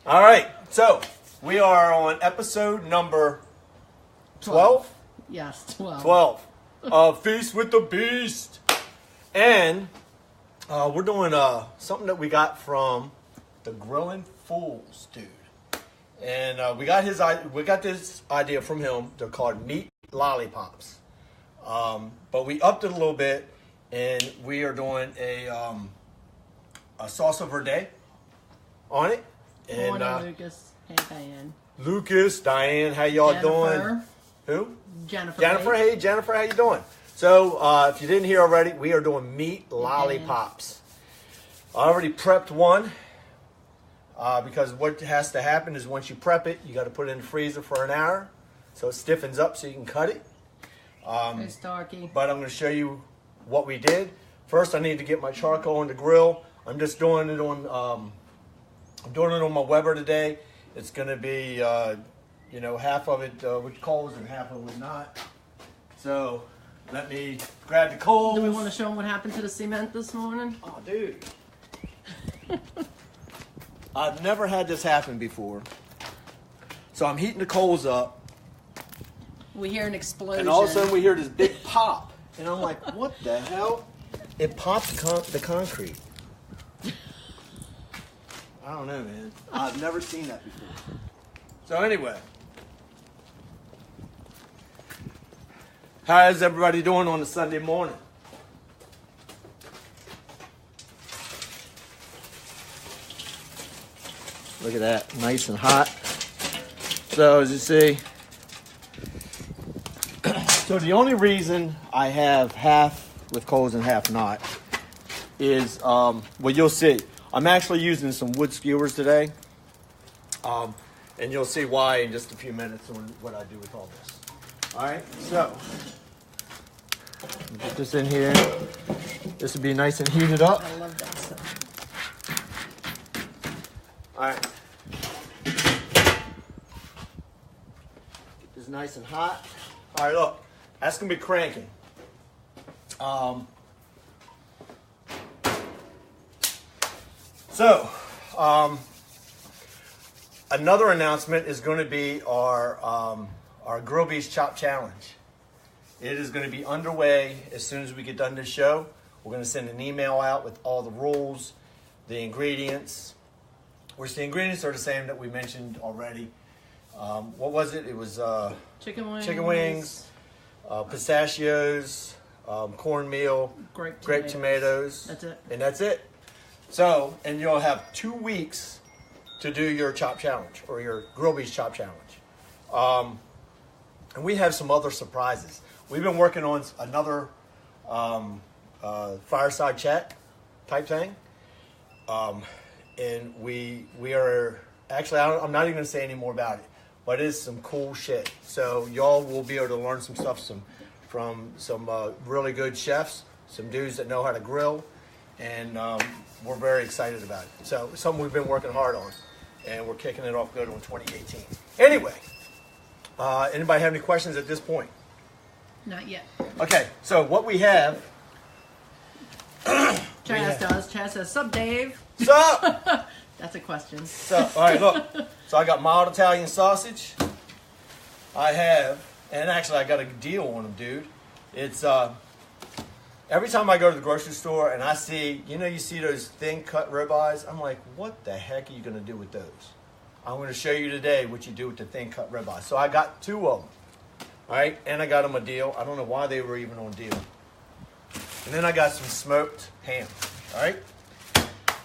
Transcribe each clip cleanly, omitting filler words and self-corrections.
All right, so we are on episode number 12? Yes, 12. 12 of Feast with the Beast. And we're doing something that we got from the Grilling Fools dude. And we got this idea from him. They're called meat lollipops. But we upped it a little bit, and we are doing a salsa verde on it. And Morning, Lucas. Hey, Diane. Lucas, Diane, how y'all doing? Who? Jennifer. Hey, Jennifer, how you doing? So, if you didn't hear already, we are doing meat lollipops. I already prepped one because what has to happen is once you prep it, you got to put it in the freezer for an hour so it stiffens up so you can cut it. It's darky. But I'm going to show you what we did. First, I need to get my charcoal on the grill. I'm just doing it on my Weber today. It's going to be, half of it with coals and half of it not. So let me grab the coals. Do we want to show them what happened to the cement this morning? Oh, dude. I've never had this happen before. So I'm heating the coals up. We hear an explosion. And all of a sudden we hear this big pop. And I'm like, what the hell? It popped the concrete. I don't know, man. I've never seen that before. So anyway. How is everybody doing on a Sunday morning? Look at that. Nice and hot. So as you see. So the only reason I have half with coals and half not is, well, you'll see. I'm actually using some wood skewers today, and you'll see why in just a few minutes on what I do with all this. All right, so put this in here. This will be nice and heated up. I love that stuff. All right, get this nice and hot. All right, look, that's gonna be cranking. So, another announcement is going to be our Grill Beast Chop Challenge. It is going to be underway as soon as we get done this show. We're going to send an email out with all the rules, the ingredients, which the ingredients are the same that we mentioned already. What was it? It was Chicken wings, pistachios, cornmeal, grape tomatoes. That's it. And that's it. So, and you'll have 2 weeks to do your chop challenge or your Grill Beast Chop Challenge. And we have some other surprises. We've been working on another fireside chat type thing. And we are, actually, I'm not even going to say any more about it, but it's some cool shit. So y'all will be able to learn some stuff from some really good chefs, some dudes that know how to grill. And we're very excited about it. So it's something we've been working hard on, and we're kicking it off good on 2018. Anyway, anybody have any questions at this point? Not yet. Okay, so what we have. Chaz does. Chaz says, "Sup, Dave?" Sup? That's a question. So, all right, look. So I got mild Italian sausage. I have, and actually I got a deal on them, dude. It's every time I go to the grocery store and I see, you see those thin cut ribeyes, I'm like, what the heck are you going to do with those? I'm going to show you today what you do with the thin cut ribeyes. So I got 2 of them, all right? And I got them a deal. I don't know why they were even on deal. And then I got some smoked ham, all right?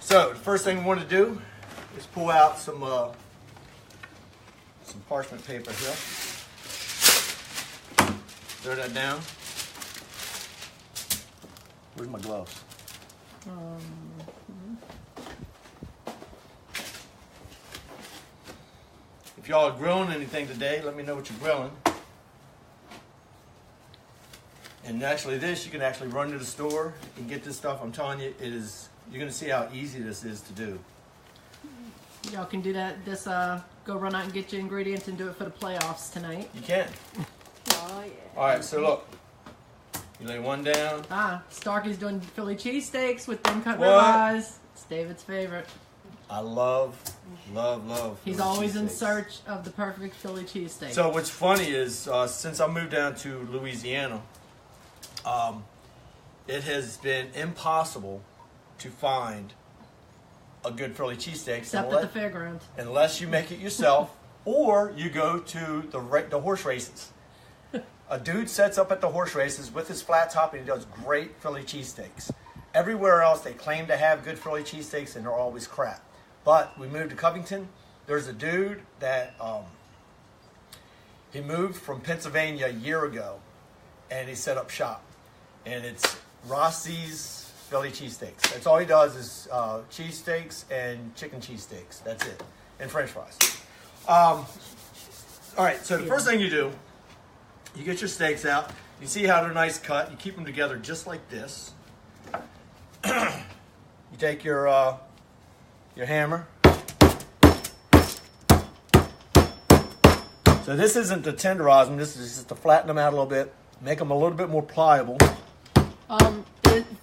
So the first thing we want to do is pull out some parchment paper here. Throw that down. Where's my gloves? If y'all are grilling anything today, let me know what you're grilling. And actually this, you can actually run to the store and get this stuff. I'm telling you, you're going to see how easy this is to do. Y'all can do that. Go run out and get your ingredients and do it for the playoffs tonight. You can. Oh, yeah. All right, so look. You lay one down. Starkey's doing Philly cheesesteaks with thin cut ribeyes. It's David's favorite. I love. He's Philly always in cheesesteaks. search of the perfect Philly cheesesteak. So what's funny is since I moved down to Louisiana, it has been impossible to find a good Philly cheesesteak Except at the fairgrounds. unless you make it yourself or you go to the horse races. A dude sets up at the horse races with his flat top and he does great Philly cheesesteaks. Everywhere else they claim to have good Philly cheesesteaks and they're always crap. But we moved to Covington. There's a dude that he moved from Pennsylvania a year ago and he set up shop. And it's Rossi's Philly cheesesteaks. That's all he does is cheesesteaks and chicken cheesesteaks. That's it. And french fries. All right, so the first thing you do, you get your steaks out. You see how they're nice cut. You keep them together just like this. You take your hammer. So this isn't to tenderize them. This is just to flatten them out a little bit, make them a little bit more pliable.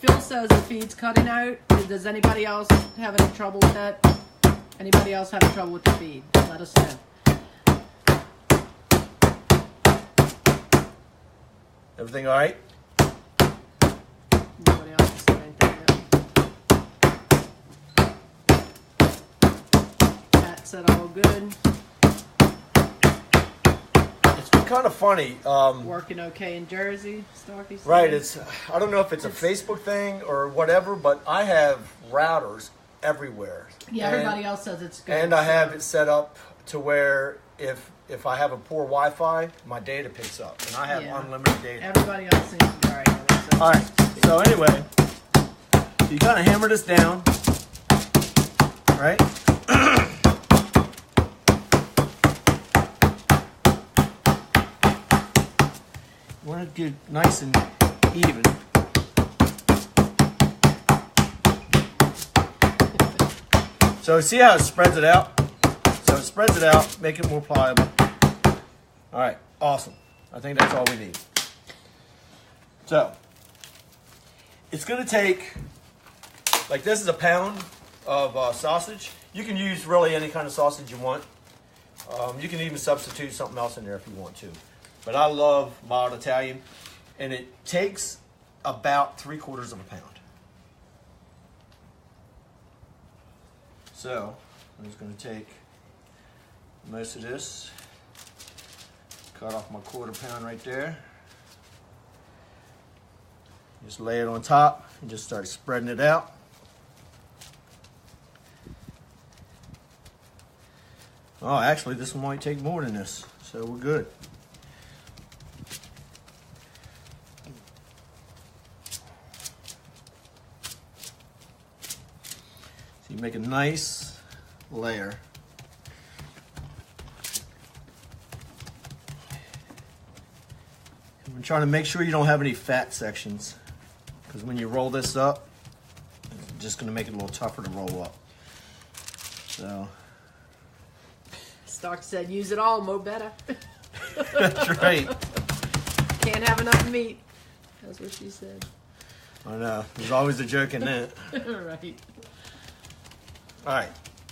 Phil says the feed's cutting out. Does anybody else have any trouble with that? Anybody else having trouble with the feed? Let us know. Everything all right? Nobody else has said anything yet. Pat said all good. It's been kind of funny. Working okay in Jersey, Starkey said. Right, I don't know if it's a Facebook thing or whatever, but I have routers everywhere. Yeah, everybody else says it's good. And I have it set up to where if I have a poor Wi-Fi, my data picks up, and I have unlimited data. Everybody else seems to be all right with it. So. All right, so anyway, so you kind of hammer this down, right? You want to get nice and even. So see how it spreads it out? So it spreads it out, make it more pliable. All right, awesome. I think that's all we need. So it's going to take, like this is a pound of sausage. You can use really any kind of sausage you want. You can even substitute something else in there if you want to. But I love mild Italian, and it takes about 3/4 of a pound. So I'm just going to take most of this, cut off my 1/4 pound right there. Just lay it on top and just start spreading it out. Oh, actually, this one might take more than this, so we're good. So you make a nice layer. I'm trying to make sure you don't have any fat sections, because when you roll this up, it's just going to make it a little tougher to roll up. So Stark said, use it all, mo better. that's right. Can't have enough meat. That's what she said. I know. There's always a joke in that. Right. All right.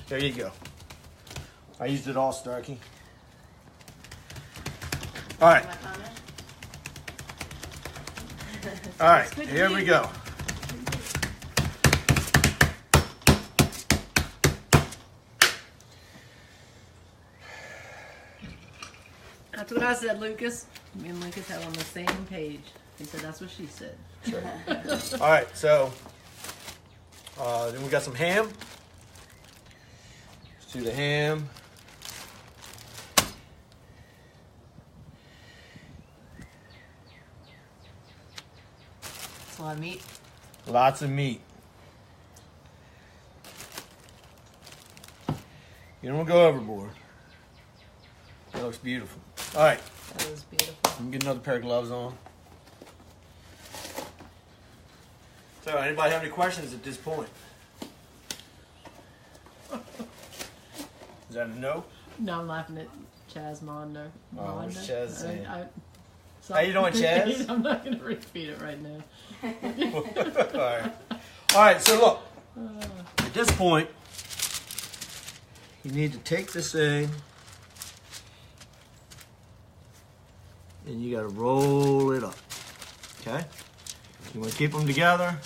There you go. I used it all, Starkey. All right. All right. Here we go. That's what I said, Lucas. Me and Lucas had on the same page. He said, that's what she said. Sure. All right. So then we got some ham. Let's do the ham. That's a lot of meat. Lots of meat. You don't want to go overboard. That looks beautiful. All right. That was beautiful. Let me get another pair of gloves on. So, anybody have any questions at this point? Is that a no? No, I'm laughing at Chaz Mondo. Oh, what's Chaz saying? So How you doing, Chaz? I'm not going to repeat it right now. All right. All right, so look. At this point, you need to take this thing and you gotta roll it up, okay? You wanna keep them together.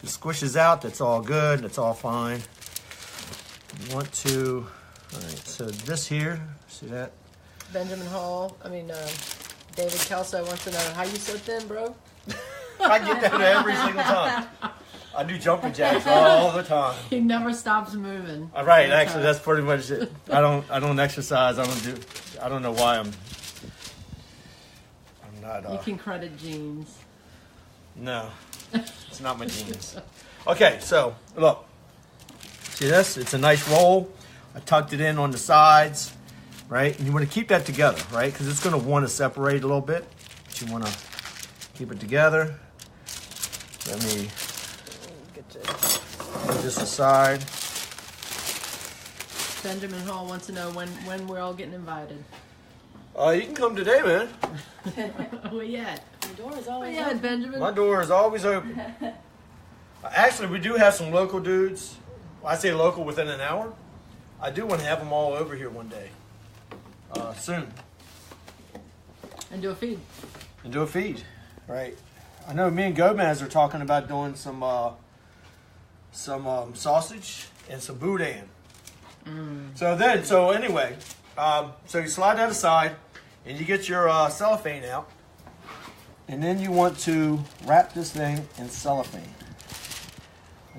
If it squishes out, that's all good, that's all fine. You want to, all right, so this here, see that? Benjamin Hall, David Kelso wants to know how you so thin, bro. I get that every single time. I do jumping jacks all the time. He never stops moving. All right, actually, that's pretty much it. I don't exercise. I don't know why I'm not. You can credit genes. No, it's not my genes. Okay, so look, see this? It's a nice roll. I tucked it in on the sides, right? And you want to keep that together, right? Because it's going to want to separate a little bit. But you want to keep it together. Let me put this aside. Benjamin Hall wants to know when we're all getting invited. You can come today, man. Where you at? The door is always Where you at, Benjamin? My door is always open. Actually, we do have some local dudes. I say local within an hour. I do want to have them all over here one day. Soon. And do a feed. And do a feed, right? I know me and Gomez are talking about doing some sausage and some boudin. So anyway, so you slide that aside and you get your cellophane out. And then you want to wrap this thing in cellophane.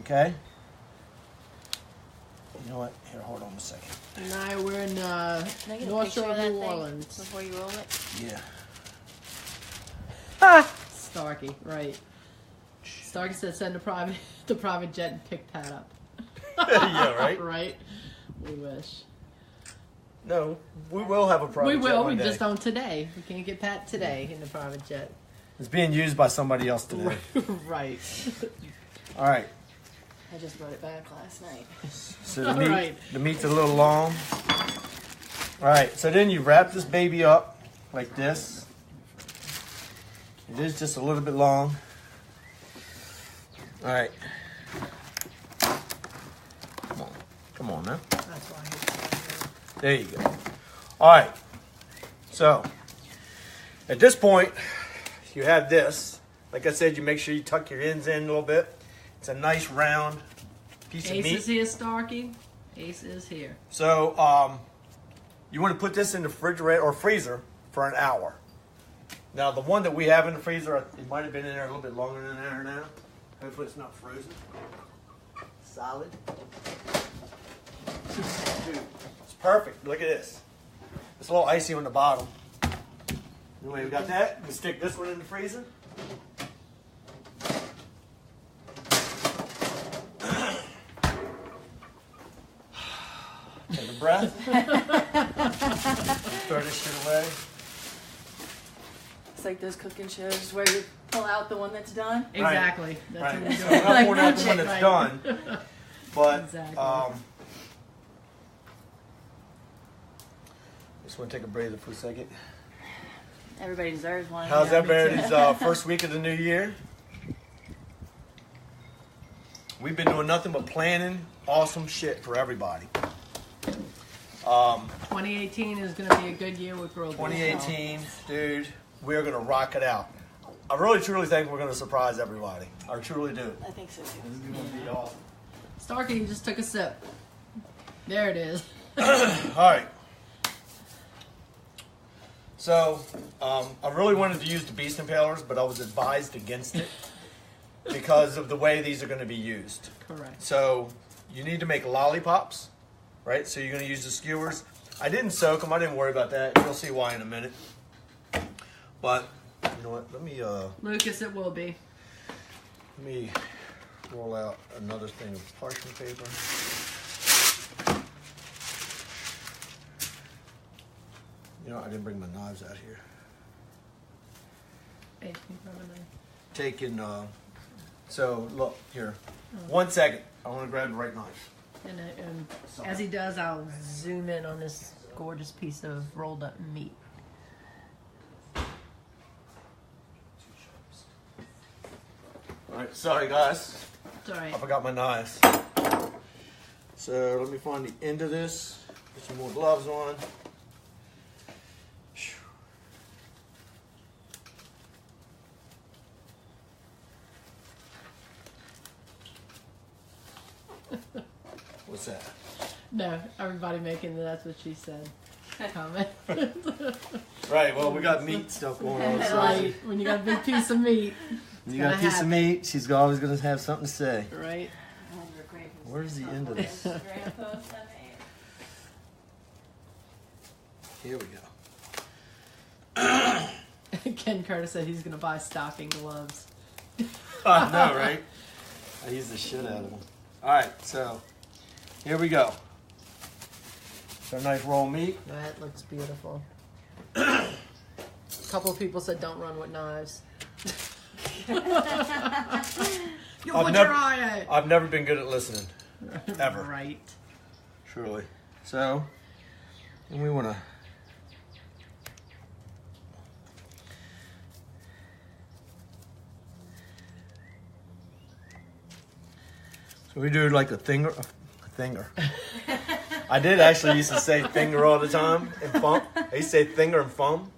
Okay? You know what? Here, hold on a second. Now we're in Can I get a North picture Shore of of that New thing Orleans. before you roll it? Yeah. Starkey, right. Starkey said send the private jet and pick Pat up. Yeah, right? Right? We wish. No, we will have a private We jet will, one we day. just don't today. We can't get Pat today in the private jet. It's being used by somebody else today. Right. All right. I just brought it back last night. So the, All meat, right. the meat's a little long. All right, so then you wrap this baby up like this. It is just a little bit long. All right. Come on now. That's why he's There you go. All right. So at this point, you have this. Like I said, you make sure you tuck your ends in a little bit. It's a nice round piece of Ace meat. is here, Starkey. Ace is here. So you want to put this in the refrigerator or freezer for an hour. Now the one that we have in the freezer, it might have been in there a little bit longer than an hour now. Hopefully it's not frozen. Solid. Dude, it's perfect. Look at this. It's a little icy on the bottom. Anyway, we got that. We stick this one in the freezer. Take a breath. Throw this shit away. It's like those cooking shows where you pull out the one that's done. Exactly. That's Right. what we're So doing. I'm not pouring out the one Right. that's done. But Exactly. just want to take a breather for a second. Everybody deserves one. How's Yeah, me everybody's too. first week of the new year? We've been doing nothing but planning awesome shit for everybody. 2018 is going to be a good year with World 2018, dude, we're going to rock it out. I really, truly think we're going to surprise everybody. I truly do. I think so too. This is going to be awesome. Starkey just took a sip. There it is. All right. So, I really wanted to use the beast impalers, but I was advised against it because of the way these are going to be used. Correct. So, you need to make lollipops, right? So, you're going to use the skewers. I didn't soak them. I didn't worry about that. You'll see why in a minute. But, you know what? Let Lucas, it will be. me roll out another thing of parchment paper. You know, I didn't bring my knives out here. Hey, can you grab a knife? Taking, so look here. 1 second. I want to grab the right knife. And as he does, I'll zoom in on this gorgeous piece of rolled up meat. All right, sorry guys. It's all right. I forgot my knives. So let me find the end of this. Put some more gloves on. What's that? No, everybody making that's what she said. Comment. Right, well, we got meat stuff going on. So Right, when you got a big piece of meat. when you got a piece of meat, she's always going to have something to say. Right. Where's the end of this? Here we go. Ken Curtis said he's going to buy stocking gloves. I know, right? I use the shit out of them. All right, so here we go. It's our nice raw meat. That looks beautiful. A couple of people said don't run with knives. You'll put your eye out. I've never been good at listening, ever. Right. Surely. So, and we want to. So we do like a finger. I did actually used to say finger all the time and thumb. I used to say finger and thumb.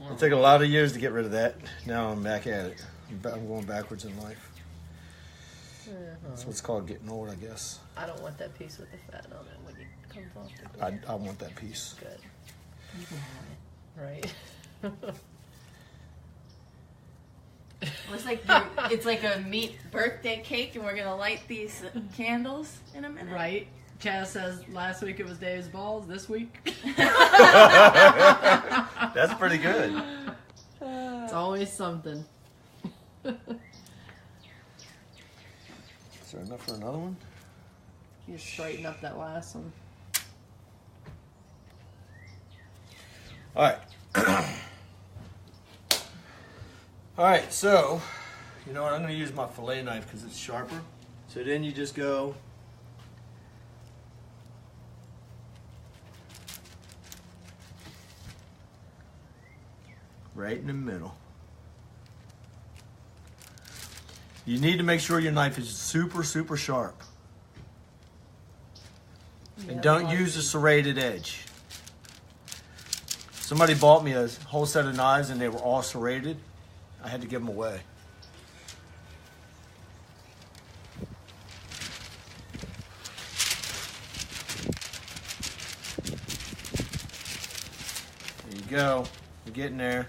It took a lot of years to get rid of that. Now I'm back at it. I'm going backwards in life. That's what's called getting old, I guess. I don't want that piece with the fat on it when it comes off the grill. I want that piece. Good. You can have it. Right. It's like a meat birthday cake, and we're gonna light these candles in a minute. Right. Chaz says last week it was Dave's balls. This week. That's pretty good. It's always something. Is there enough for another one? You straighten up that last one. All right. All right, so, you know what, I'm going to use my fillet knife because it's sharper. So then you just go right in the middle. You need to make sure your knife is super, super sharp. And don't use a serrated edge. Somebody bought me a whole set of knives and they were all serrated. I had to give them away. There you go. You're getting there.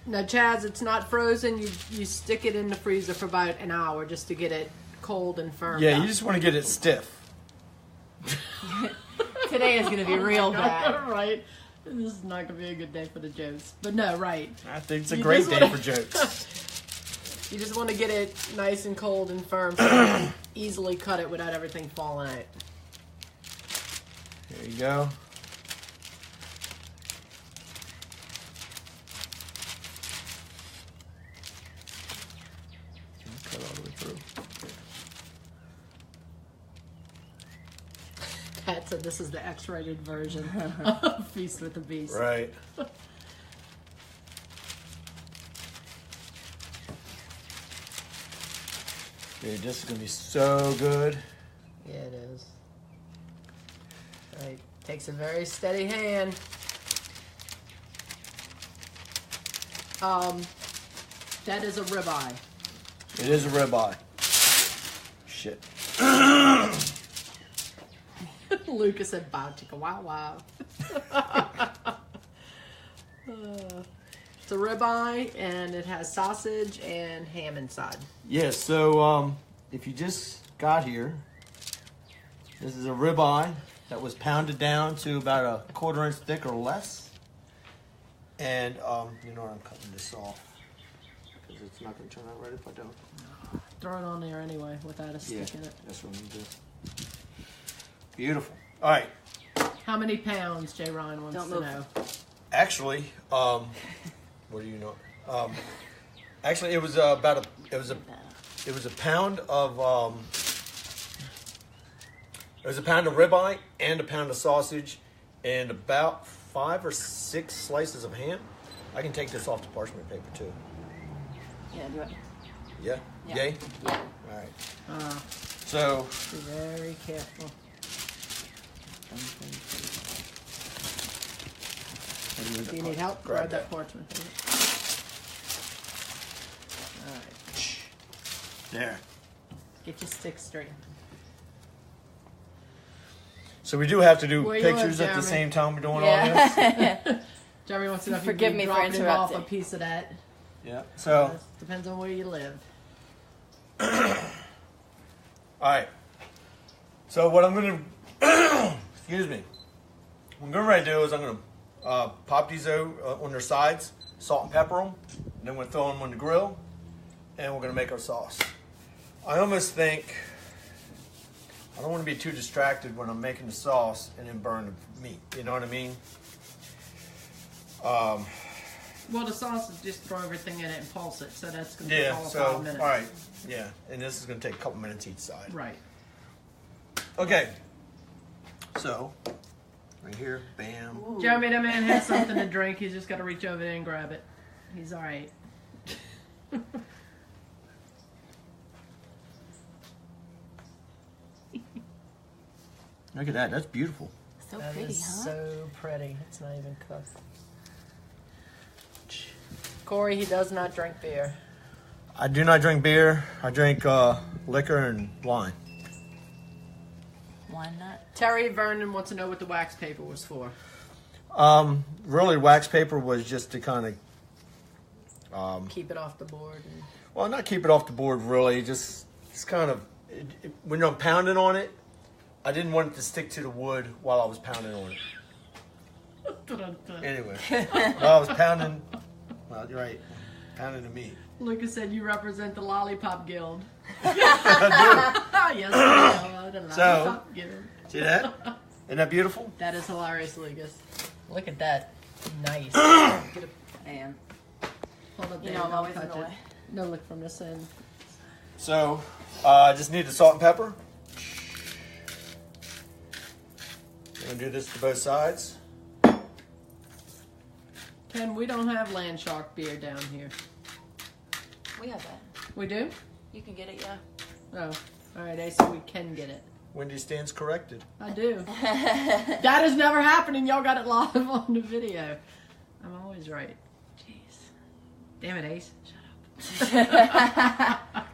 Now, Chaz, it's not frozen. You stick it in the freezer for about an hour just to get it cold and firm. Yeah, you just want to get it stiff. Today is gonna be real bad. Right. This is not going to be a good day for the jokes. But no, right. I think it's a great day for jokes. You just want to get it nice and cold and firm so you can easily cut it without everything falling out. There you go. Cut all the way through. Pat said this is the X-rated version of Feast with the Beast. Right. Dude, this is going to be so good. Yeah, it is. Right. Takes a very steady hand. That is a ribeye. It is a ribeye. Shit. Lucas said, "Bow chicka wow wow." It's a ribeye, and it has sausage and ham inside. Yeah, so if you just got here, this is a ribeye that was pounded down to about a 1/4 inch thick or less. And you know what, I'm cutting this off because it's not going to turn out right if I don't. Throw it on there anyway without a stick in it. That's what I'm going to do. Beautiful. All right. How many pounds? Jay Ryan wants to know. Actually, what do you know? Actually, it was about it was a pound of ribeye and a pound of sausage and about 5 or 6 slices of ham. I can take this off the parchment paper too. Yeah, do it. Yeah. Yeah. Yay. Yeah. All right. So, Be very careful. Do you need help? Grab that parchment. All right. There. Get your stick straight. So we do have to do Where you pictures live, at the Jeremy? same time we're doing all this. Jeremy wants to know if Forgive you me can for drop him off a interrupting. piece of that. Yeah. So, Depends on where you live. all right. So what I'm going to, excuse me, what I'm going to do is I'm going to pop these on their sides, salt and pepper them, and then we're going to throw them on the grill, and we're going to make our sauce. I almost think, I don't want to be too distracted when I'm making the sauce and then burn the meat. You know what I mean? Well, the sauce is just throw everything in it and pulse it, so that's going to take Yeah, all of so, 5 minutes. all right, yeah, and this is going to take a couple minutes each side. Right. Okay, so, right here, bam. Ooh. Jeremy, that man has something to drink. He's just got to reach over there and grab it. He's all right. Look at that, that's beautiful. So That pretty, is huh? so pretty. It's not even cooked. Corey, he does not drink beer. I do not drink beer. I drink liquor and wine. Why not? Terry Vernon wants to know what the wax paper was for. Really, wax paper was just to kind of, Keep it off the board. And... well, not keep it off the board, really. Just kind of, when I'm pounding on it, I didn't want it to stick to the wood while I was pounding on it. Anyway, while I was pounding, well, you're right, pounding the meat. Lucas said you represent the Lollipop Guild. I Yes, I know, the So- Lollipop Guild. do. See that? Isn't that beautiful? That is hilarious, Lucas. Look at that. Nice. Get a, And hold up you there. know I'm Don't always in touch the it. way. No, look from this end. So, I just need the salt and pepper. I'm gonna do this to both sides. Ken, we don't have Land Shark beer down here. We have that. We do? You can get it, yeah. Oh, all right. I said we can get it. Wendy stands corrected. I do. That has never happened, and y'all got it live on the video. I'm always right. Jeez. Damn it, Ace.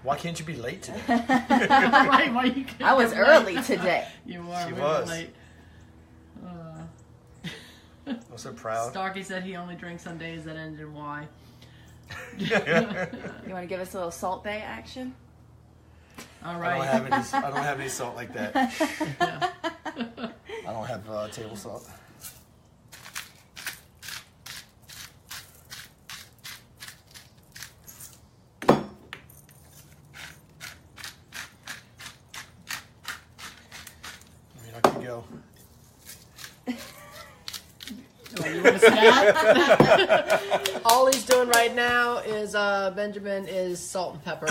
Why can't you be late today? Right, why you can't I was get late? early today. You are. She we was. were late. I'm so proud. Starkey said he only drinks on days that end in Y. You want to give us a little Salt Bay action? All I right. don't have any salt like that. Yeah. I don't have table salt. I mean, I could go. Oh, you want to see that? All he's doing right now is Benjamin is salt and pepper.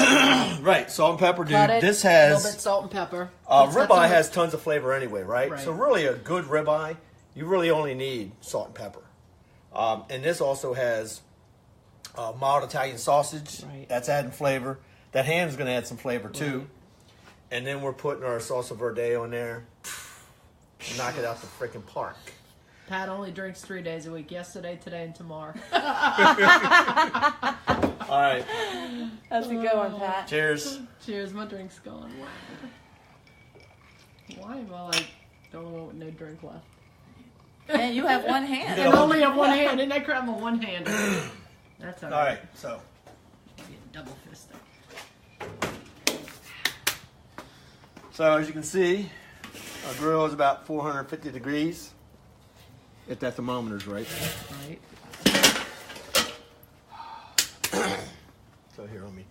Right, salt and pepper, dude. Cut it, This a little bit has salt and pepper. That's ribeye all- has tons of flavor anyway, right? Right. So really, a good ribeye, you really only need salt and pepper. And this also has mild Italian sausage. Right. That's adding flavor. That ham is going to add some flavor too. Right. And then we're putting our salsa verde on there. Knock it out the freaking park. Pat only drinks 3 days a week. Yesterday, today, and tomorrow. All right. That's a good one, Pat. Cheers. Cheers, my drink's gone. Why? Well, I don't know, no drink left. And you have one hand. And only have one hand. Didn't I grab my one hand? That's all All right. right. So Double fisting. as you can see, our grill is about 450 degrees. If that thermometer's right. Right. So here, let me.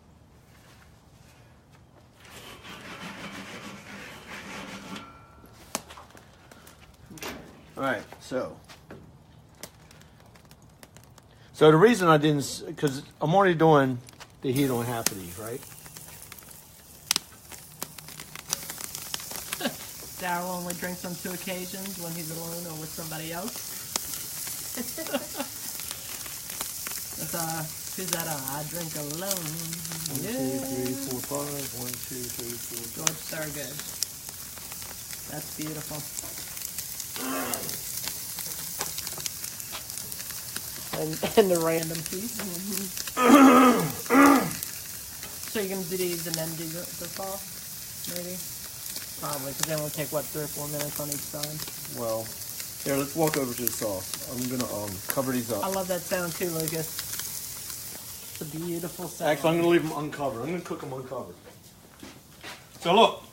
All right, so the reason I didn't, because I'm already doing the heat on half of these, right? Daryl only drinks on 2 occasions, when he's alone or with somebody else. That's Who's that? I drink alone. 1, 2, 3, 4, 5. 1, 2, 3, 4. George Thurgood. That's beautiful. And the random piece. So you're going to do these and then do the sauce? Maybe? Probably, because then we'll take, what, 3 or 4 minutes on each side? Well, here, let's walk over to the sauce. I'm going to cover these up. I love that sound too, Lucas. It's a beautiful sound. Actually, I'm going to leave them uncovered. I'm going to cook them uncovered. So look.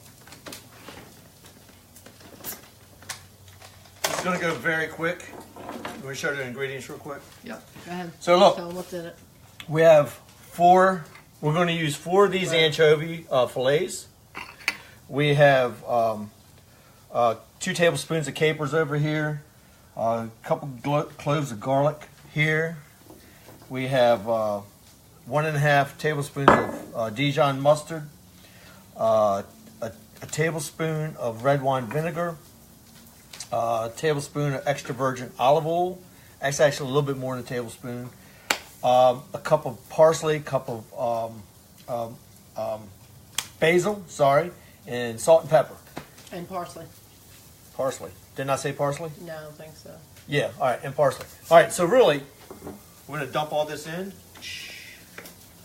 It's going to go very quick. I'm going to show you the ingredients real quick. Yep, go ahead. So look. Tell them what's in it. We have 4, we're going to use 4 of these anchovy fillets. We have 2 tablespoons of capers over here, a couple cloves of garlic here. We have 1.5 tablespoons of Dijon mustard, a tablespoon of red wine vinegar, a tablespoon of extra virgin olive oil. That's actually a little bit more than a tablespoon. A cup of parsley, a cup of basil, and salt and pepper. And parsley. Parsley. Didn't I say parsley? No, I don't think so. Yeah, all right, and parsley. All right, so really, we're going to dump all this in.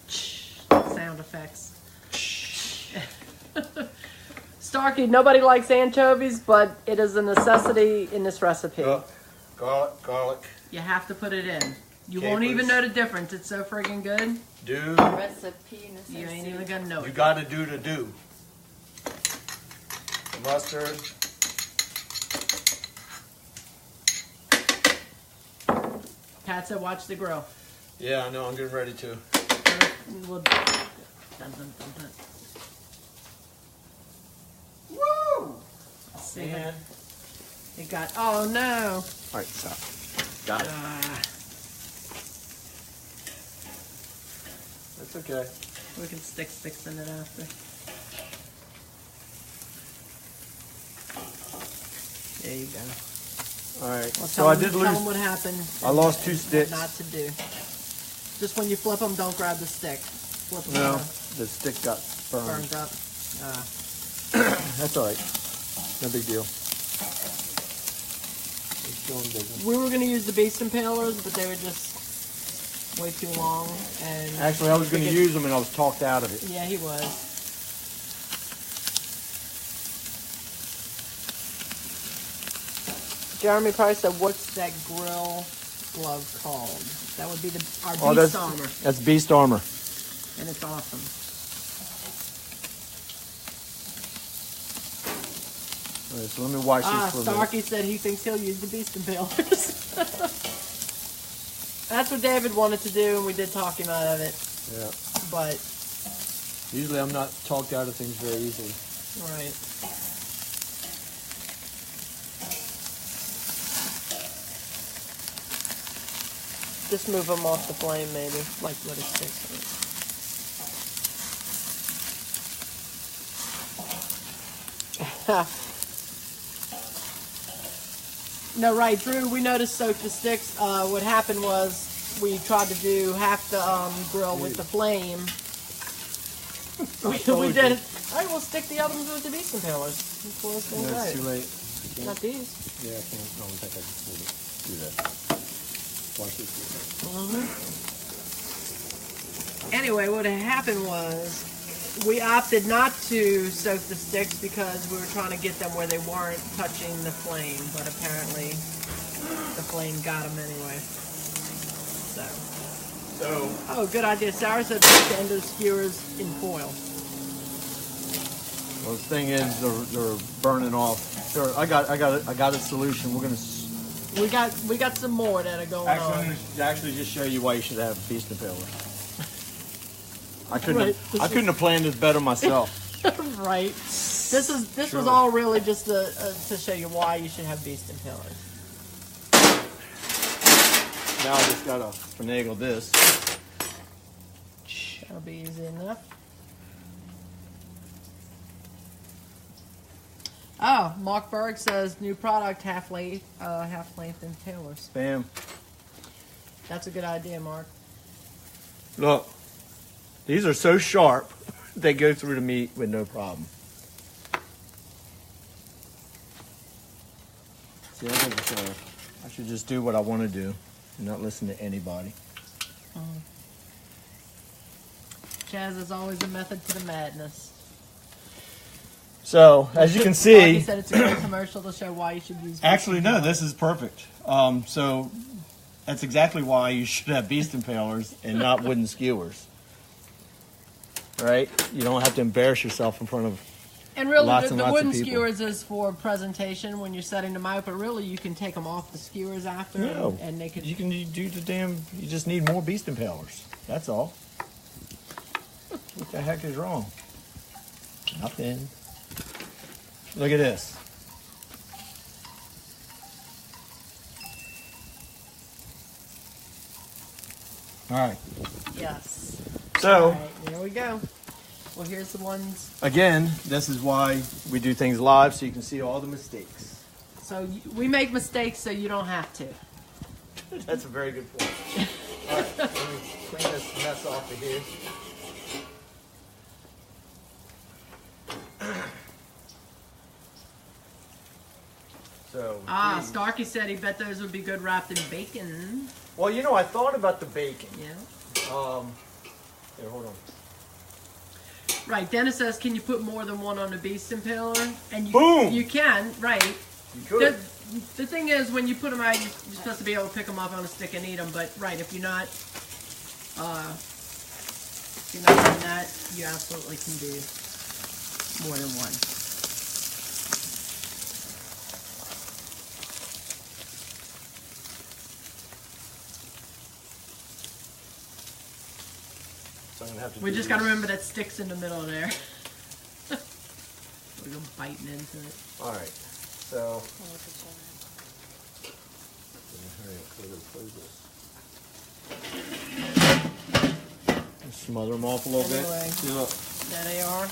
Sound effects. Starkey, nobody likes anchovies, but it is a necessity in this recipe. Garlic. You have to put it in. You won't even know the difference. It's so friggin' good. Do. Recipe necessity. You ain't even gonna know You it. got to do the do. The mustard. Pat said, watch the grill. Yeah, I know. I'm getting ready to. We'll... Dun, dun, dun, dun. Woo! See, And it got. Oh no! all right, stop. Got it. That's okay. We can stick sticks in it after. There you go. All right. Well, So I did tell lose. them what happened. I lost 2 and sticks. What not to do. Just when you flip them, don't grab the stick. Flip them. No, the stick got burned. Burned up. That's all right. No big deal. We were going to use the beast impalers, but they were just way too long. And Actually, I was going to use them, and I was talked out of it. Yeah, he was. Jeremy Price said, "What's that grill glove called?" That would be our beast armor, That's beast armor. and it's awesome. All right, so let me wash this for a minute. Starkey said he thinks he'll use the beast impalers. That's what David wanted to do, and we did talk him out of it. Yeah. But Usually I'm not talked out of things very easily. right. Just move them off the flame, maybe, like let it stick to it. No, right, Drew. We noticed soak the sticks. What happened was we tried to do half the grill with the flame. we did it. All right, we'll stick the others with the beast impalers. Yeah, it's too late. Not these. Yeah, I can't. No, I think I can do that. Watch this. Anyway, what happened was we opted not to soak the sticks because we were trying to get them where they weren't touching the flame, but apparently the flame got them anyway. So. Oh, good idea. Sarah said to end those skewers in foil. Well, the thing is, they're burning off. Sure, I got a solution. We're gonna. We got some more that are going Actually, on. I'm gonna actually just show you why you should have a beast impaler. I couldn't. Right, I couldn't have planned this better myself. Right. This Sure. was all really just to show you why you should have beast impalers. Now I just gotta finagle this. That'll be easy enough. Oh, Mark Berg says new product half length impalers. Bam. That's a good idea, Mark. Look, these are so sharp, they go through the meat with no problem. See, I think I should just do what I want to do and not listen to anybody. Chaz, is always a method to the madness. So, as you can He see, said it's a great commercial to show why you should use. actually, no, this is perfect. So, that's exactly why you should have beast impalers and not wooden skewers. Right? You don't have to embarrass yourself in front of. And really, lots the and lots of wooden people. skewers is for presentation when you're setting them out, but really you can take them off the skewers after, No, and they could. you can do the damn. You just need more beast impalers. That's all. What the heck is wrong? Nothing. Look at this. All right. Yes. So. All right, there we go. Well, here's the ones. Again, this is why we do things live, so you can see all the mistakes. So we make mistakes, so you don't have to. That's a very good point. All right, let me clean this mess off of here. So. these- Starkey said he bet those would be good wrapped in bacon. Well, you know, I thought about the bacon. Yeah. Here, hold on. Right. Dennis says, "Can you put more than one on a beast impaler?" And you, Boom! you can. Right. You could. The thing is, when you put them out, you're supposed to be able to pick them up on a stick and eat them. But right, if you're not doing that, you absolutely can do more than one. So I'm gonna have to We do just got to this. remember that sticks in the middle there. We're going biting into it. All right. So. Hurry up, close this. Smother them off a little Anyway. bit. See, look. There they are.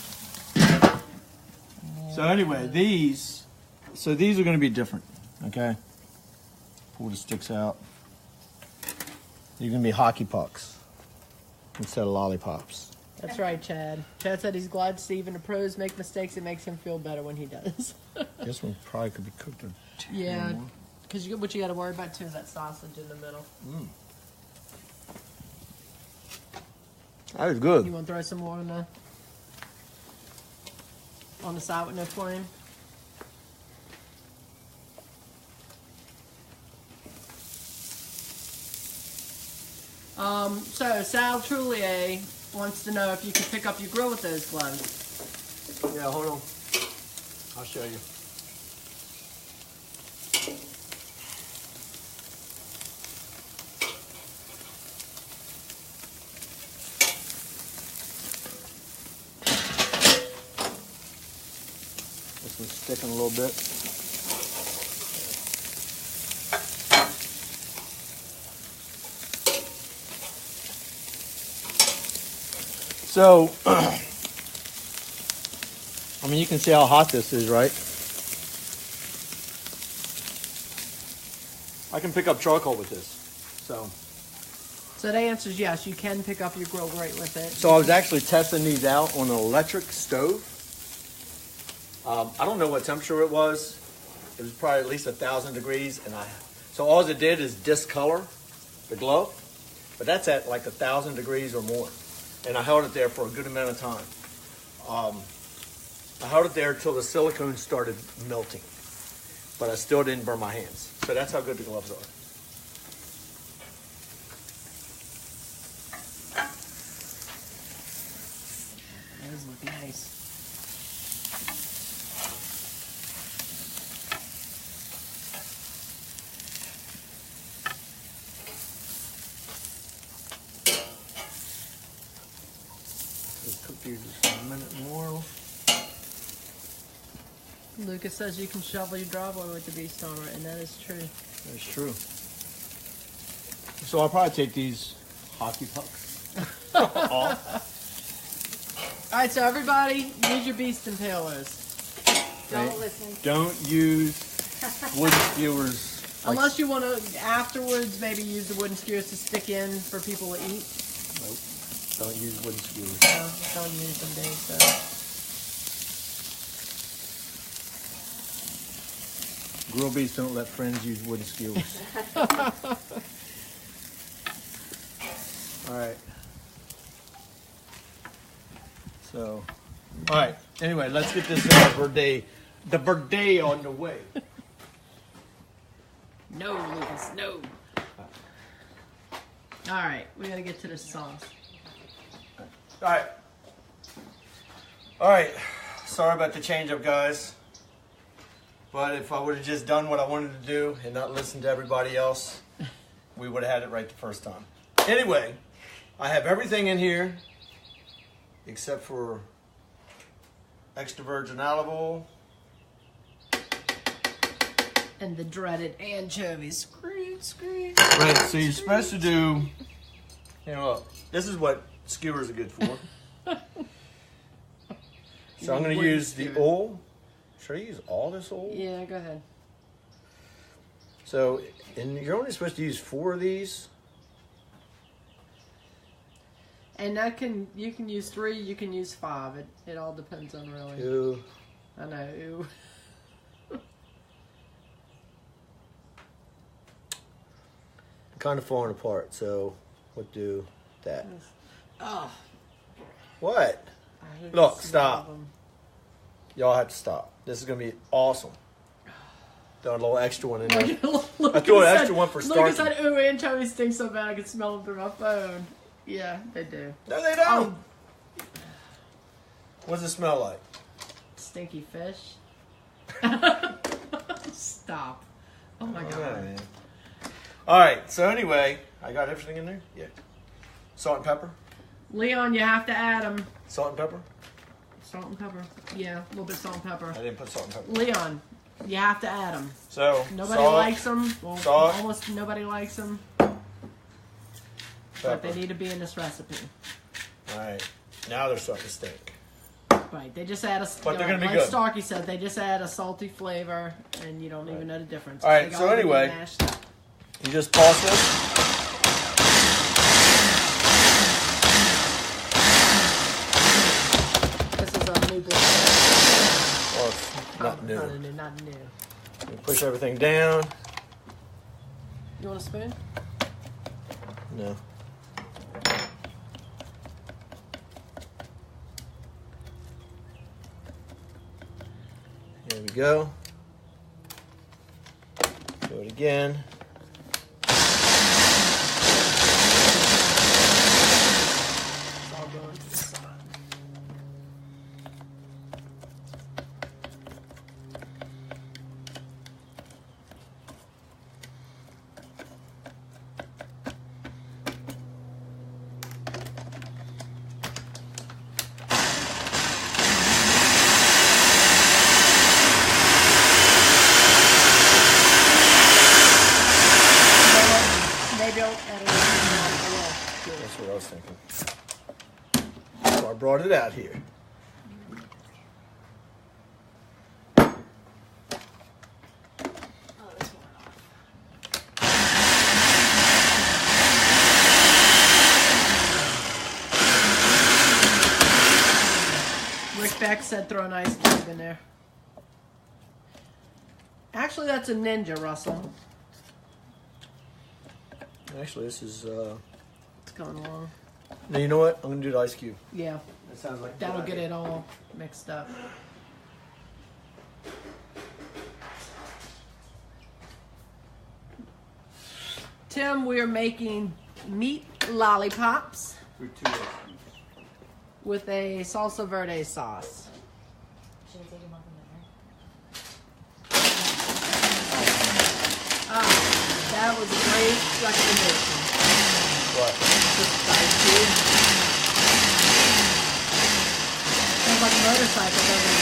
So anyway, these are going to be different. Okay. Pull the sticks out. They're going to be hockey pucks instead of lollipops. That's right, Chad. Chad said he's glad to see even the pros make mistakes. It makes him feel better when he does. This one probably could be cooked in two Yeah, more. because what you got to worry about too is that sausage in the middle. That was You good. want to throw some more on the side with no flame? So Sal Trulier wants to know if you can pick up your grill with those gloves. Yeah, hold on. I'll show you. This one's sticking a little bit. So, I mean, you can see how hot this is, right? I can pick up charcoal with this. So the answer is yes, you can pick up your grill grate with it. So I was actually testing these out on an electric stove. I don't know what temperature it was. It was probably at least 1,000 degrees, so all it did is discolor the glove, but that's at like 1,000 degrees or more. And I held it there for a good amount of time. I held it there until the silicone started melting, but I still didn't burn my hands. So that's how good the gloves are. Those look nice. Cook these just a minute more. Lucas says you can shovel your driveway with the beast armor, and that is true. That's true. So I'll probably take these hockey pucks off. All right, so everybody, use your beast impalers. Don't listen. Don't use wooden skewers. Like, Unless you want to, afterwards, maybe use the wooden skewers to stick in for people to eat. nope. Don't use wooden skewers. No, don't use them, Dave. So. Grilled beefs don't let friends use wooden skewers. All right. So, all right. Anyway, let's get this verde on the way. No, Lucas, no. All right, we gotta get to the sauce. All right. All right. Sorry about the change up, guys. But if I would have just done what I wanted to do and not listened to everybody else, we would have had it right the first time. Anyway, I have everything in here except for extra virgin olive oil. And the dreaded anchovies. Screw. Right, so you're supposed to do, you know, this is what skewers are good for. So I'm going to use the oil. Should I use all this oil? Yeah, go ahead. So, and you're only supposed to use 4 of these. And you can use 3, you can use 5. It all depends on really. 2. I know. Ew. Kind of falling apart, so we'll do that. Oh, What? I hate Look, the smell stop. of 'em. Y'all have to stop. This is going to be awesome. Throw a little extra one in there. Lucas I threw an said- extra one for Lucas starting. said, ooh, anchovies stink so bad I can smell them through my phone. Yeah, they do. No, they don't. What does it smell like? Stinky fish. Stop. Oh my god. Yeah, man. All right, so anyway, I got everything in there? Yeah. Salt and pepper? Leon, you have to add them. Salt and pepper? Salt and pepper. Yeah, a little bit of salt and pepper. I didn't put salt and pepper. Leon, you have to add them. So, Nobody salt, likes them. Well, salt, almost nobody likes them. pepper. But they need to be in this recipe. All right, now they're starting to stink. Right, they just add a. But they're gonna be like good. Starkey said, they just add a salty flavor, and you don't even know the difference. All right, They so gotta be anyway. mashed up. You just pause this. This is a new blend. Or it's not new. Not new. You push everything down. You want a spoon? No. Here we go. Do it again. It's all going to the side. Maybe I'll add a little more. That's what I was thinking. So I brought it out here. Oh, this one off. Rick Beck said throw an ice cube in there. Actually, that's a ninja, Russell. Actually, this is. It's going along. No, you know what? I'm gonna do the ice cube. Yeah, That sounds like. that'll get it all mixed up. Tim, we're making meat lollipops with a salsa verde sauce. Should I take him off in Ah, that was a great recommendation. What? Just ice cube. Sounds like a motorcycle, doesn't it?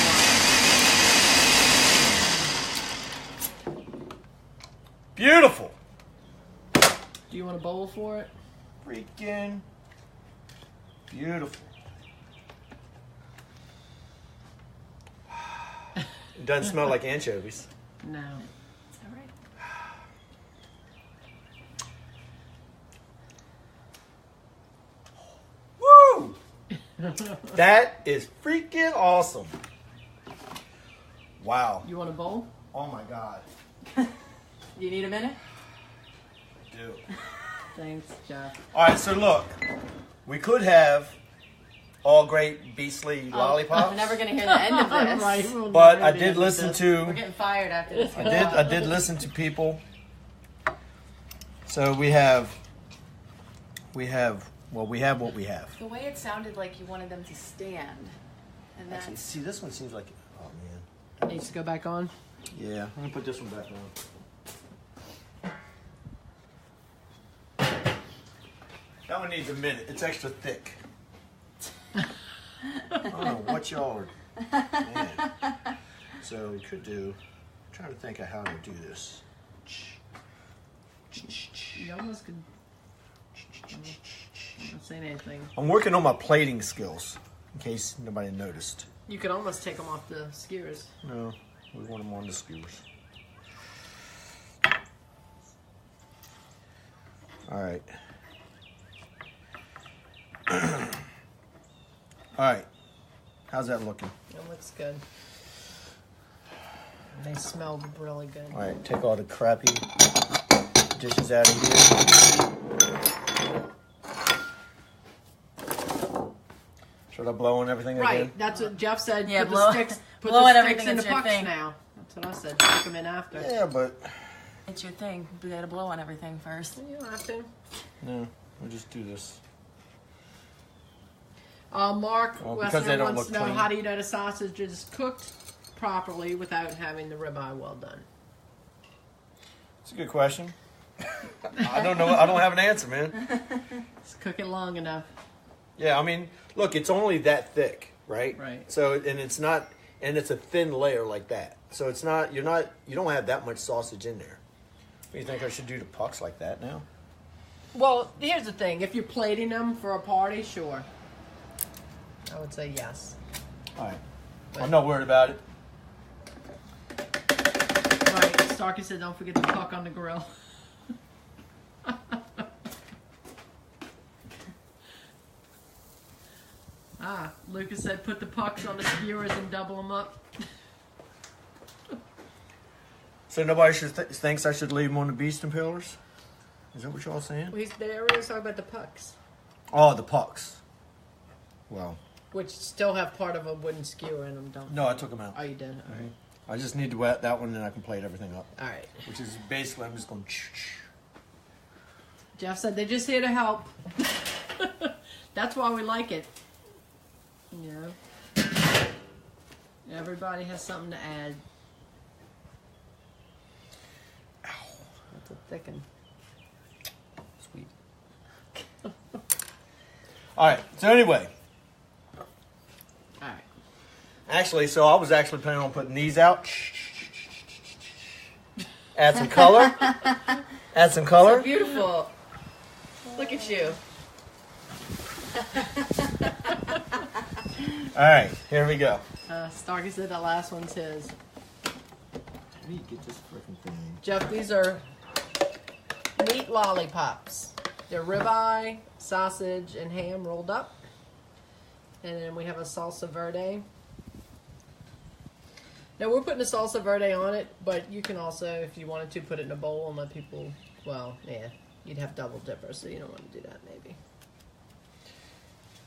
Beautiful. Do you want a bowl for it? Freaking beautiful. It doesn't smell like anchovies. No. It's all right. Woo! That is freaking awesome. Wow. You want a bowl? Oh my God. You need a minute? Dude. Thanks, Jeff. All right, so look. We could have all great beastly lollipops. We're never going to hear the end of this. Right, we'll But never I do did that. listen We're to getting fired after this. I did listen to people. So we have what we have. The way it sounded like you wanted them to stand. And Actually, that's... see, this one seems like, oh man. It needs to go back on. Yeah, I'm gonna put this one back on. That one needs a minute. It's extra thick. I don't know what y'all are. Man. So we could do. I'm trying to think of how to do this. You almost could. I'm not saying anything. I'm working on my plating skills, in case nobody noticed. You could almost take them off the skewers. No, we want them on the skewers. All right. All right. How's that looking? It looks good. They smell really good. All right, take all the crappy dishes out of here. Should I blow on everything Right, again? that's what Jeff said. Yeah, put blow- the sticks, put blow the on sticks everything in the that's your pucks thing. now. That's what I said. Stick them in after. Yeah, but It's your thing. We got to blow on everything first. You don't have to. no, we'll just do this. Mark Well, because they Wessner don't wants to look know, clean. how do you know the sausage is cooked properly without having the ribeye well done? It's a good question. I don't know. I don't have an answer, man. Just cook it long enough. Yeah, I mean, look, it's only that thick, right? Right. So, and it's not, and it's a thin layer like that. So it's not, you don't have that much sausage in there. What do you think I should do to pucks like that now? Well, here's the thing. If you're plating them for a party, sure. I would say yes. All right. I'm not worried about it. Right. Starkey said don't forget the puck on the grill. Lucas said put the pucks on the skewers and double them up. So nobody should thinks I should leave them on the beast impalers? Is that what y'all saying? They already talking about the pucks, Oh, the pucks. Well, which still have part of a wooden skewer in them, don't? no, I took them out. Oh, you did. All right. I just need to wet that one, and I can plate everything up. All right. Which is basically, I'm just going. Jeff said they're just here to help. That's why we like it. You know, everybody has something to add. Ow, That's a thicken. sweet. All right. So anyway, All right. actually, so I was actually planning on putting these out. Add some color. Add some color. Beautiful. Look at you. All right, here we go. Starkey said that last one's his. How do you get this freaking thing? Jeff, these are meat lollipops. They're ribeye, sausage, and ham rolled up. And then we have a salsa verde. Now we're putting a salsa verde on it, but you can also, if you wanted to, put it in a bowl and let people, well, yeah, you'd have double dipper, so you don't want to do that maybe.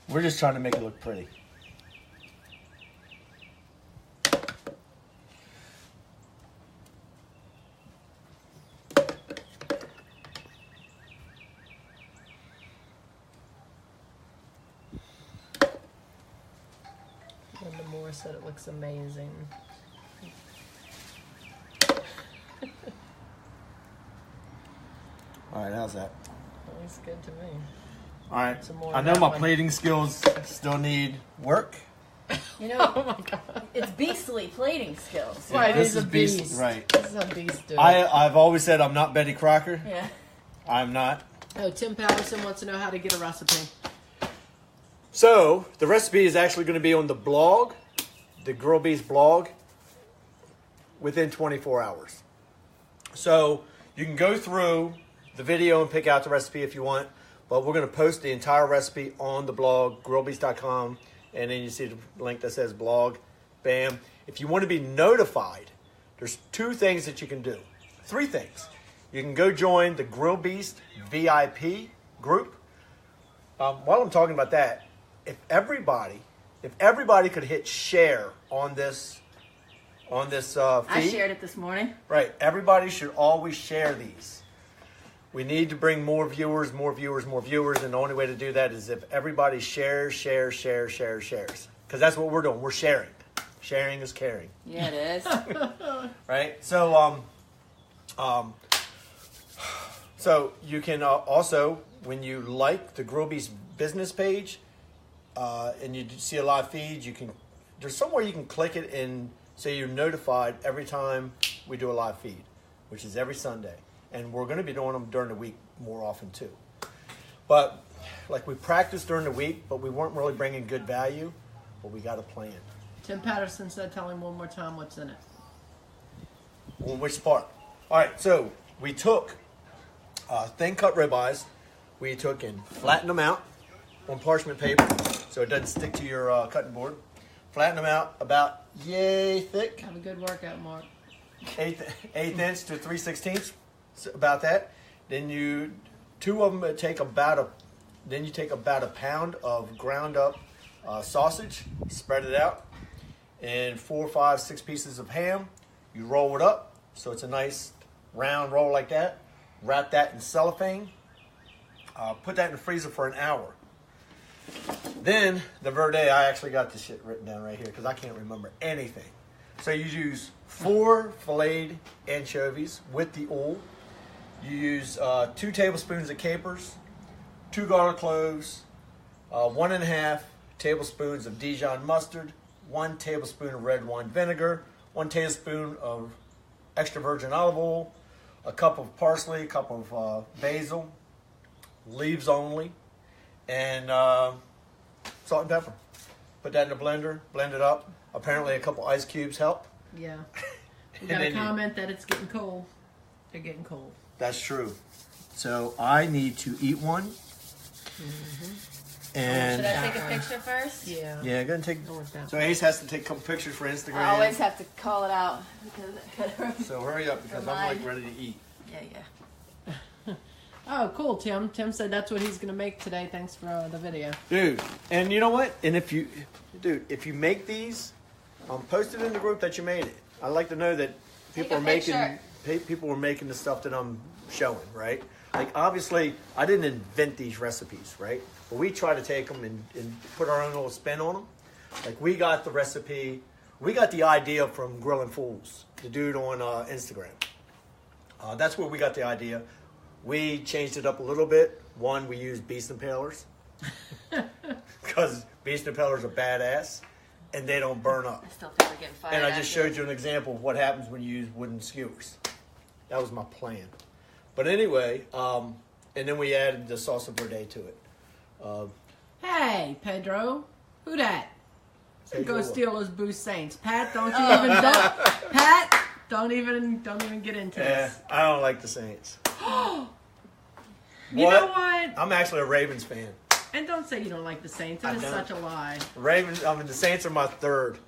We're just trying to make it look pretty. Linda Moore said it looks amazing. All right, how's that? That looks good to me. All right, Some more I of know that my one. plating skills still need work. You know, Oh my god. it's beastly plating skills. Right, This he's is a beast- beast. right. This is how beasts do it. I've always said I'm not Betty Crocker. Yeah. I'm not. Oh, Tim Patterson wants to know how to get a recipe. So the recipe is actually going to be on the blog, the Girl Beast blog, within 24 hours. So you can go through the video and pick out the recipe if you want. But we're going to post the entire recipe on the blog, grillbeast.com, and then you see the link that says blog. Bam. If you want to be notified, there's 2 things that you can do. 3 things. You can go join the Grill Beast VIP group. While I'm talking about that, if everybody could hit share on this feed. I shared it this morning. Right. Everybody should always share these. We need to bring more viewers, and the only way to do that is if everybody shares. Because that's what we're doing. We're sharing. Sharing is caring. Yeah, it is. Right? So, so you can also, when you like the Grill Beast business page, and you see a live feed, there's somewhere you can click it and say you're notified every time we do a live feed, which is every Sunday. And we're going to be doing them during the week more often too. But like we practiced during the week, but we weren't really bringing good value, but we got a plan. Tim Patterson said, tell him one more time what's in it. Well, which part? All right, so we took thin cut ribeyes. We took and flattened them out on parchment paper so it doesn't stick to your cutting board. Flatten them out about yay thick. Have a good workout, Mark. 1/8 inch to 3/16, about that. Then you 2 of them take about a pound of ground up sausage, spread it out, and 4, 5, 6 pieces of ham. You roll it up so it's a nice round roll like that. Wrap that in cellophane. Put that in the freezer for an hour. Then the verde, I actually got this shit written down right here because I can't remember anything. So you use 4 filleted anchovies with the oil. You use 2 tablespoons of capers, 2 garlic cloves, 1.5 tablespoons of Dijon mustard, 1 tablespoon of red wine vinegar, 1 tablespoon of extra virgin olive oil, a cup of parsley, a cup of basil, leaves only, and salt and pepper. Put that in a blender, blend it up. Apparently a couple ice cubes help. Yeah. We got a comment that it's getting cold. They're getting cold. That's true. So I need to eat one. And Should I take a picture first? Yeah. yeah, go and take. Go with that. So Ace has to take a couple pictures for Instagram. I always have to call it out because So hurry up because I'm like ready to eat. yeah. Oh, cool, Tim. Tim said that's what he's going to make today. Thanks for the video. Dude, and you know what? And if you make these, post it in the group that you made it. I like to know that people Take a are making the stuff that I'm showing, right? Like obviously, I didn't invent these recipes, right? But we try to take them and put our own little spin on them. Like we got the recipe, we got the idea from Grillin' Fools, the dude on Instagram. That's where we got the idea. We changed it up a little bit. One, we used beast impalers because beast impalers are badass and they don't burn up. I still think we're getting fired. And I just showed you an example of what happens when you use wooden skewers. That was my plan. But anyway, and then we added the salsa verde to it. Hey, Pedro. Who that? Pedro Go what? steal those Boo Saints. Pat, don't you even Pat, don't even get into this. I don't like the Saints. You know what? I'm actually a Ravens fan. And don't say you don't like the Saints. It is such a lie. The Saints are my 3rd.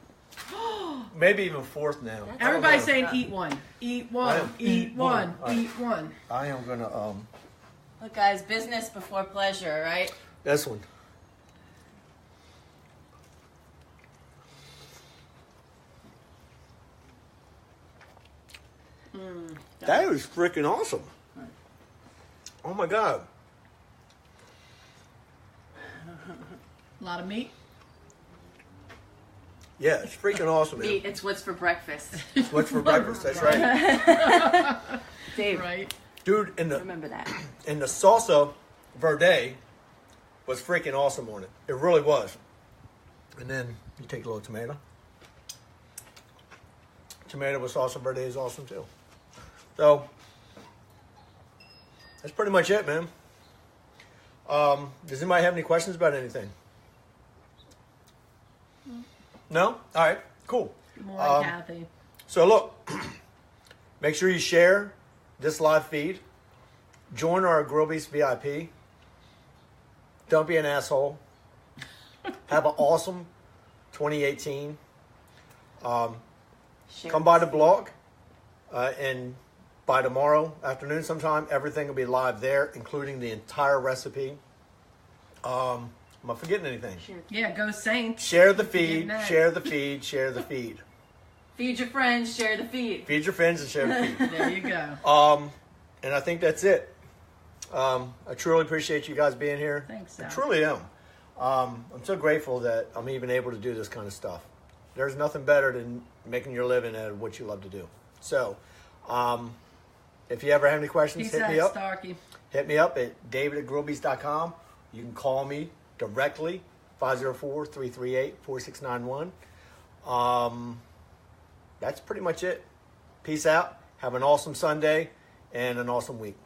Maybe even 4th now. Everybody's saying eat one. Eat one. Eat one. Eat one. I am going to... Look, guys, business before pleasure, right? This one. That was freaking awesome. Oh my God. A lot of meat. Yeah, it's freaking awesome. Man. It's what's for breakfast. It's what's for breakfast. That's right. Dave, Right. Dude, remember that. and the salsa verde was freaking awesome on it. It really was. And then you take a little tomato. Tomato with salsa verde is awesome too. So that's pretty much it, man. Does anybody have any questions about anything? No? All right, cool. More like Kathy. So look, make sure you share this live feed. Join our Grill Beast VIP. Don't be an asshole. Have an awesome 2018. Come by the blog, and by tomorrow afternoon sometime, everything will be live there, including the entire recipe. Am I forgetting anything? Yeah, go Saints. Share the feed, share the feed, share the feed. Feed your friends, share the feed. Feed your friends and share the feed. There you go. And I think that's it. I truly appreciate you guys being here. Thanks, I Al. truly am. I'm so grateful that I'm even able to do this kind of stuff. There's nothing better than making your living at what you love to do. So, if you ever have any questions, Peace hit out, me up. Starkey. Hit me up at david@grillbeast.com. You can call me directly, 504-338-4691. That's pretty much it. Peace out. Have an awesome Sunday and an awesome week.